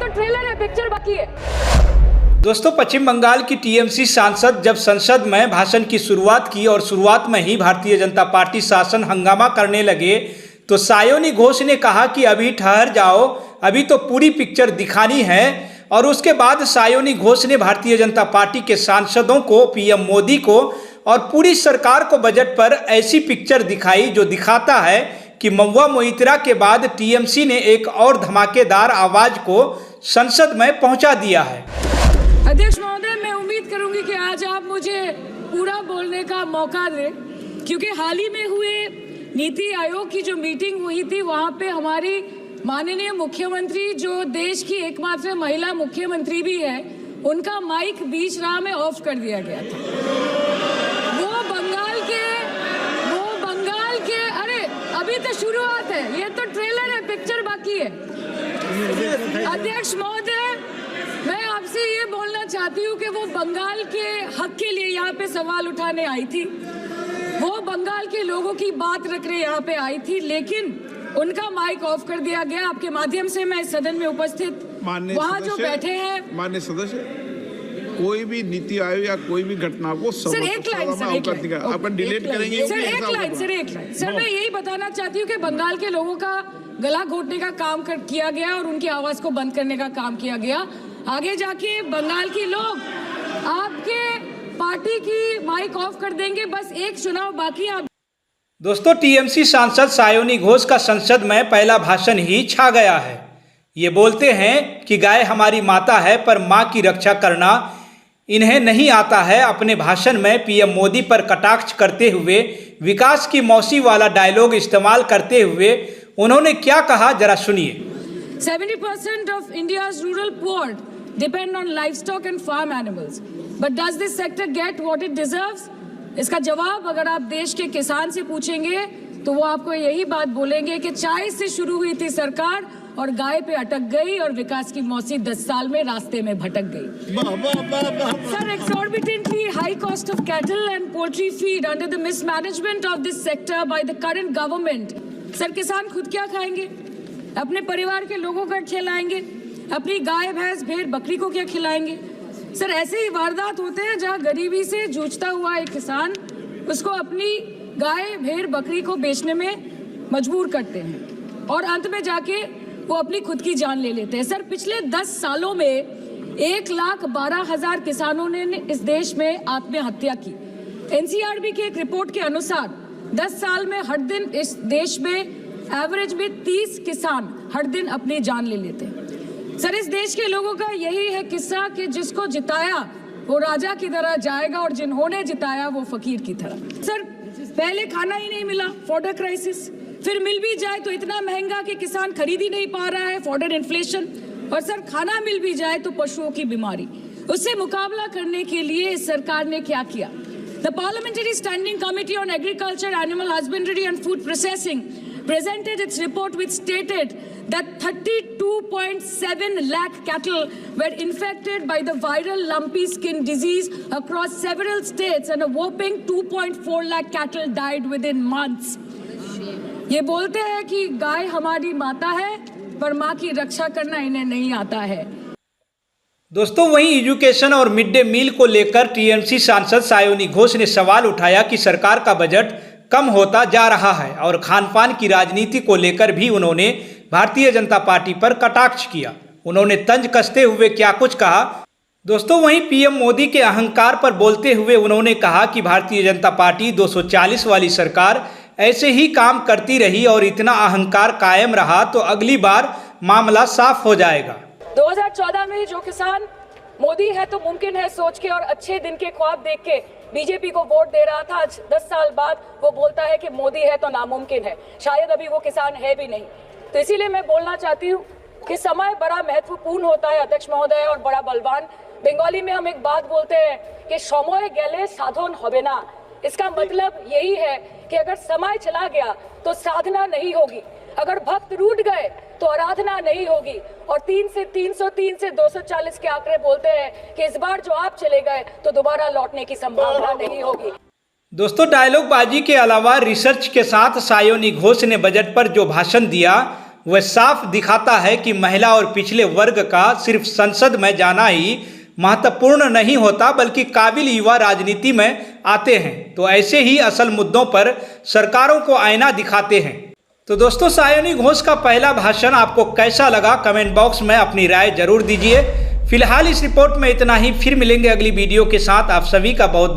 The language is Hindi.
तो ट्रेलर है, पिक्चर बाकी है। दोस्तों, पश्चिम बंगाल की टीएमसी सांसद जब संसद में भाषण की शुरुआत की और शुरुआत में ही भारतीय जनता पार्टी शासन हंगामा करने लगे तो सायोनी घोष ने कहा कि अभी ठहर जाओ, अभी तो पूरी पिक्चर दिखानी है। और उसके बाद सायोनी घोष ने भारतीय जनता पार्टी के सांसदों को, पीएम मोदी को और पूरी सरकार को बजट पर ऐसी पिक्चर दिखाई जो दिखाता है कि महुआ मोइत्रा के बाद टीएमसी ने एक और धमाकेदार आवाज को संसद में पहुंचा दिया है। अध्यक्ष महोदय, मैं उम्मीद करूंगी कि आज आप मुझे पूरा बोलने का मौका दें, क्योंकि हाल ही में हुए नीति आयोग की जो मीटिंग हुई थी वहां पे हमारी माननीय मुख्यमंत्री, जो देश की एकमात्र महिला मुख्यमंत्री भी है, उनका माइक बीच राह में ऑफ कर दिया गया था। वो बंगाल के अरे अभी तो शुरुआत है, ये तो ट्रेलर है, पिक्चर बाकी है। अध्यक्ष महोदय, मैं आपसे ये बोलना चाहती हूँ कि वो बंगाल के हक के लिए यहाँ पे सवाल उठाने आई थी, वो बंगाल के लोगों की बात रखने यहाँ पे आई थी, लेकिन उनका माइक ऑफ कर दिया गया। आपके माध्यम से मैं सदन में उपस्थित वहाँ जो बैठे हैं माननीय सदस्य, कोई भी नीति आयोग या कोई भी घटना को सर एक लाइन आपका डिलीट करेंगे सर, एक लाइन सर, मैं यही बताना चाहती हूँ कि बंगाल के लोगों का गला घोटने का काम किया गया और उनकी आवाज को बंद करने का काम किया गया। आगे जाके बंगाल के लोग आपके पार्टी की माइक ऑफ कर देंगे, बस एक चुनाव बाकी है। दोस्तों, टीएमसी सांसद सायोनी घोष का संसद में पहला भाषण ही छा गया है। ये बोलते हैं कि गाय हमारी माता है पर माँ की रक्षा करना इन्हें नहीं आता है। अपने भाषण में पीएम मोदी पर कटाक्ष करते हुए विकास की मौसी वाला डायलॉग इस्तेमाल करते हुए उन्होंने क्या कहा, जरा सुनिए। 70% of India's rural poor depend on livestock and farm animals. But does this sector get what it deserves? इसका जवाब अगर आप देश के किसान से पूछेंगे तो वो आपको यही बात बोलेंगे कि चाय से शुरू हुई थी सरकार और गाय पे अटक गई और विकास की मौसी 10 साल में रास्ते में भटक गई। Sir, exorbitantly high cost of cattle and poultry feed under the mismanagement of this sector by the current government. Sir, किसान खुद क्या खाएंगे? अपने परिवार के लोगों का खिलाएंगे? अपनी गाय भैंस भेड़ बकरी को क्या खिलाएंगे? सर, ऐसे ही वारदात होते हैं जहां गरीबी से जूझता हुआ एक किसान उसको अपनी गाय भेड़ बकरी को बेचने में मजबूर करते हैं और अंत में जाके वो अपनी खुद की जान ले लेते हैं। सर, पिछले 10 सालों में 1,12,000 किसानों ने इस देश में आत्महत्या की। एनसीआरबी की एक रिपोर्ट के अनुसार 10 साल में हर दिन इस देश में एवरेज में 30 किसान हर दिन अपनी जान ले लेते हैं। सर, इस देश के लोगों का यही है किस्सा कि जिसको जिताया वो राजा की तरह जाएगा और जिन्होंने जिताया वो फकीर की तरह। सर, पहले खाना ही नहीं मिला, फॉडर क्राइसिस, फिर मिल भी जाए तो इतना महंगा कि किसान खरीद ही नहीं पा रहा है, फॉडर इन्फ्लेशन, और सर खाना मिल भी जाए तो पशुओं की बीमारी। उससे मुकाबला करने के लिए इस सरकार ने क्या किया? The parliamentary standing committee on agriculture, animal husbandry and food processing presented its report which stated that 32.7 lakh cattle were infected by the viral lumpy skin disease across several states and a whopping 2.4 lakh cattle died within months. ये बोलते हैं कि गाय हमारी माता है पर माँ की रक्षा करना इन्हें नहीं आता है। दोस्तों, वहीं एजुकेशन और मिड डे मील को लेकर टीएमसी सांसद सायोनी घोष ने सवाल उठाया कि सरकार का बजट कम होता जा रहा है और खान पान की राजनीति को लेकर भी उन्होंने भारतीय जनता पार्टी पर कटाक्ष किया। उन्होंने तंज कसते हुए क्या कुछ कहा। दोस्तों, वहीं पीएम मोदी के अहंकार पर बोलते हुए उन्होंने कहा कि भारतीय जनता पार्टी 240 वाली सरकार ऐसे ही काम करती रही और इतना अहंकार कायम रहा तो अगली बार मामला साफ हो जाएगा। 2014 में जो किसान मोदी है तो मुमकिन है सोच के और अच्छे दिन के ख्वाब देख के बीजेपी को वोट दे रहा था, आज 10 साल बाद वो बोलता है कि मोदी है तो नामुमकिन है। शायद अभी वो किसान है भी नहीं। तो इसीलिए मैं बोलना चाहती हूँ कि समय बड़ा महत्वपूर्ण होता है अध्यक्ष महोदय, और बड़ा बलवान। बंगाली में हम एक बात बोलते हैं कि समय गेले साधन होबे ना। इसका मतलब यही है कि अगर समय चला गया तो साधना नहीं होगी, अगर भक्त रूठ गए तो आराधना नहीं होगी। और 3 से 303 से 240 के आंकड़े बोलते हैं कि इस बार जो आप चले गए तो दोबारा लौटने की संभावना नहीं होगी। दोस्तों, डायलॉग बाजी के अलावा रिसर्च के साथ सायोनी घोष ने बजट पर जो भाषण दिया वह साफ दिखाता है कि महिला और पिछले वर्ग का सिर्फ संसद में जाना ही महत्वपूर्ण नहीं होता, बल्कि काबिल युवा राजनीति में आते हैं तो ऐसे ही असल मुद्दों पर सरकारों को आईना दिखाते हैं। तो दोस्तों, सायोनी घोष का पहला भाषण आपको कैसा लगा, कमेंट बॉक्स में अपनी राय जरूर दीजिए। फिलहाल इस रिपोर्ट में इतना ही, फिर मिलेंगे अगली वीडियो के साथ। आप सभी का बहुत